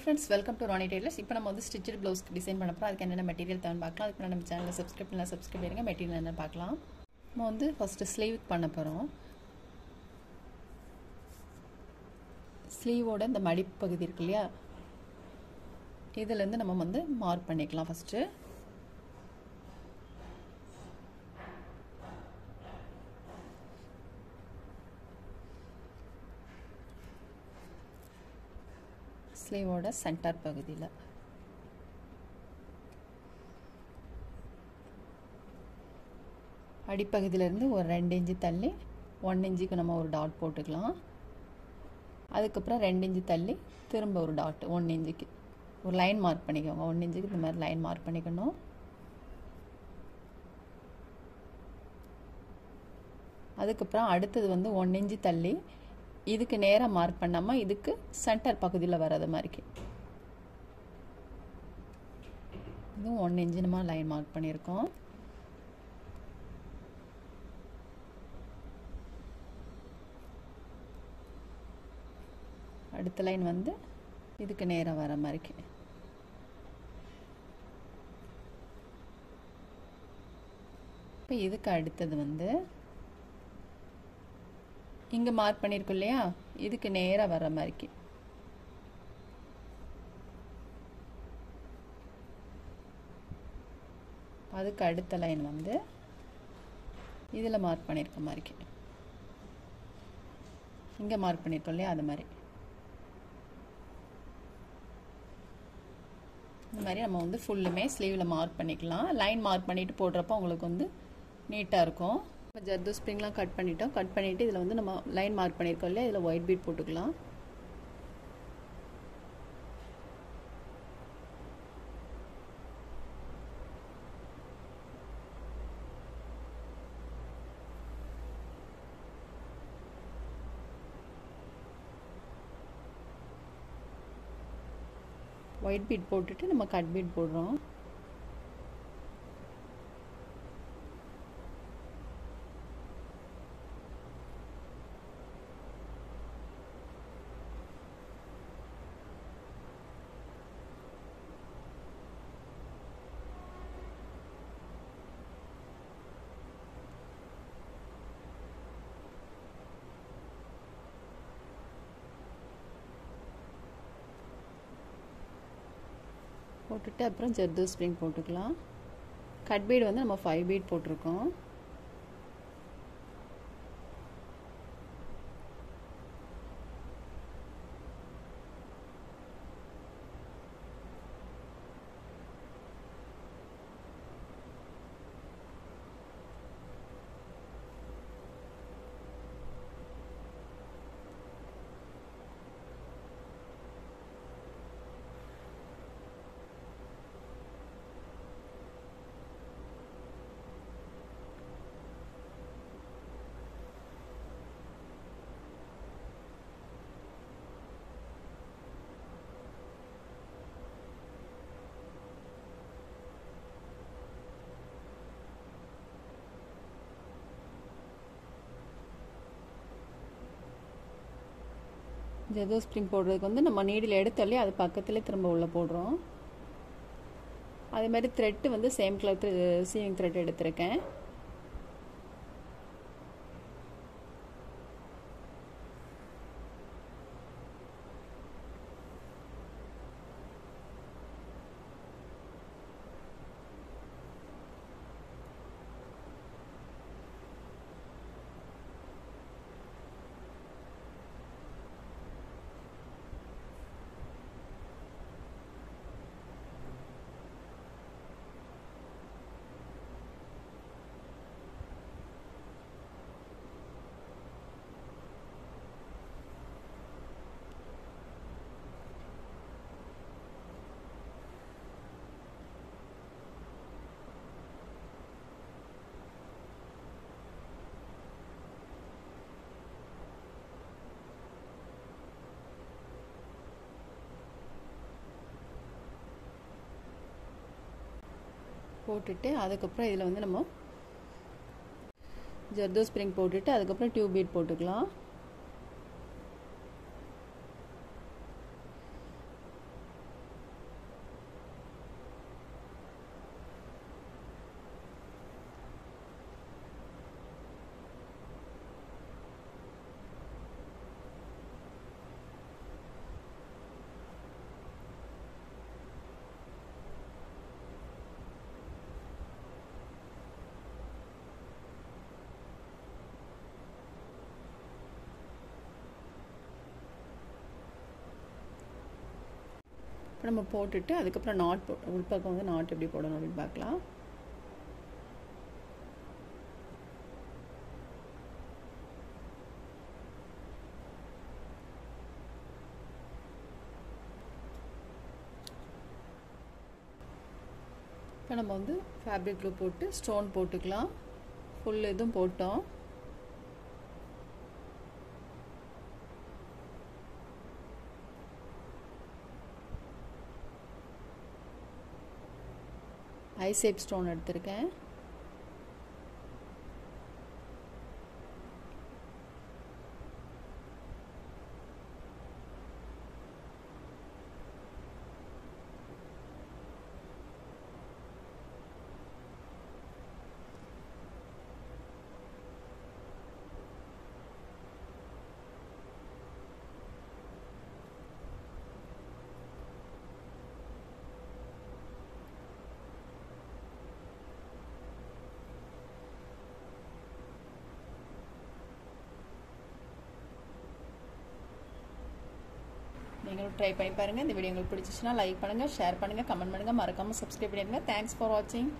friends, welcome to Ronnie Tailors. இப்போ நம்ம வந்து stitched blouse டிசைன் பண்ணப் போறோம். அதுக்கு என்னென்ன மெட்டீரியல் தேவைன்னு பார்க்கலாம். அதுக்கு நம்ம சேனலை சப்ஸ்கிரைப் பண்ணுங்க. மெட்டீரியல் என்ன பார்க்கலாம். நம்ம வந்து ஃபர்ஸ்ட் ஸ்லீவ் பண்ண போறோம். ஸ்லீவோட இந்த மடிப்பு பகுதி இருக்கு இல்லையா, இதுல இருந்து நம்ம வந்து மார்க் பண்ணிக்கலாம். ஃபர்ஸ்ட் ஸ்லீவோட சென்டர் பகுதியில் அடிப்பகுதியிலேருந்து ஒரு 2 இன்ச்சு தள்ளி 1 இன்ச்சுக்கு நம்ம ஒரு டாட் போட்டுக்கலாம். அதுக்கப்புறம் 2 இன்ச்சு தள்ளி திரும்ப ஒரு டாட் 1 இன்ச்சுக்கு ஒரு லைன் மார்க் பண்ணிக்கோங்க. 1 இன்ச்சுக்கு இந்த மாதிரி லைன் மார்க் பண்ணிக்கணும். அதுக்கப்புறம் அடுத்தது வந்து 1 இன்ச்சு தள்ளி இதுக்கு நேராக மார்க் பண்ணாமல் இதுக்கு சென்டர் பகுதியில் வராத மாதிரி இதுவும் 1 இன்ச்சு நம்ம லைன் மார்க் பண்ணியிருக்கோம். அடுத்த லைன் வந்து இதுக்கு நேராக வர மாதிரி இப்போ இதுக்கு அடுத்தது வந்து இங்கே மார்க் பண்ணியிருக்கோம் இல்லையா, இதுக்கு நேராக வர மாதிரி அதுக்கு அடுத்த லைன் வந்து இதில் மார்க் பண்ணியிருக்க மாதிரி இங்கே மார்க் பண்ணியிருக்கோம் இல்லையா, அது மாதிரி இந்த மாதிரி நம்ம வந்து ஃபுல்லுமே ஸ்லீவில் மார்க் பண்ணிக்கலாம். லைன் மார்க் பண்ணிட்டு போடுறப்போ உங்களுக்கு வந்து நீட்டாக இருக்கும். ஜர்தோ ஸ்ப்ரிங்லாம் கட் பண்ணிட்டோம். கட் பண்ணிவிட்டு இதில் வந்து நம்ம லைன் மார்க் பண்ணியிருக்கோம் இல்லையா, இதில் ஒயிட் பீட் போட்டுக்கலாம். ஒயிட் பீட் போட்டுட்டு நம்ம கட் பீட் போடுறோம். போட்டுட்டு அப்புறம் ஜர்தோ ஸ்ப்ரிங் போட்டுக்கலாம். கட் பீட் வந்து நம்ம 5 பீட் போட்டிருக்கோம். ஜர்தோ ஸ்ப்ரிங் போடுறதுக்கு வந்து நம்ம நீடில் எடுத்தள்ளி அது பக்கத்துலேயே திரும்ப உள்ளே போடுறோம். அதே மாதிரி த்ரெட்டு வந்து சேம் கலர் சீவிங் த்ரெட் எடுத்திருக்கேன். போட்டுட்டு அதுக்கப்புறம் இதில் வந்து நம்ம ஜர்தோ ஸ்ப்ரிங் போட்டுட்டு அதுக்கப்புறம் டியூப் பீட் போட்டுக்கலாம். இப்போ நம்ம போட்டுட்டு அதுக்கப்புறம் நாட் உள்பக்கம் வந்து நாட் எப்படி போடணும் அப்படின்னு பார்க்கலாம். இப்போ நம்ம வந்து ஃபேப்ரிக் க்ளூ போட்டு ஸ்டோன் போட்டுக்கலாம். ஃபுல் இதுவும் போட்டோம். ஐ ஷேப் ஸ்டோன் எடுத்திருக்கேன். நீங்களும் ட்ரை பண்ணி பாருங்கள். இந்த வீடியோ உங்களுக்கு பிடிச்சிச்சுன்னா லைக் பண்ணுங்கள், ஷேர் பண்ணுங்கள், கமெண்ட் பண்ணுங்கள், மறக்காமல் சப்ஸ்கிரைப் பண்ணிடுங்க. தேங்க்ஸ் ஃபார் வாட்சிங்.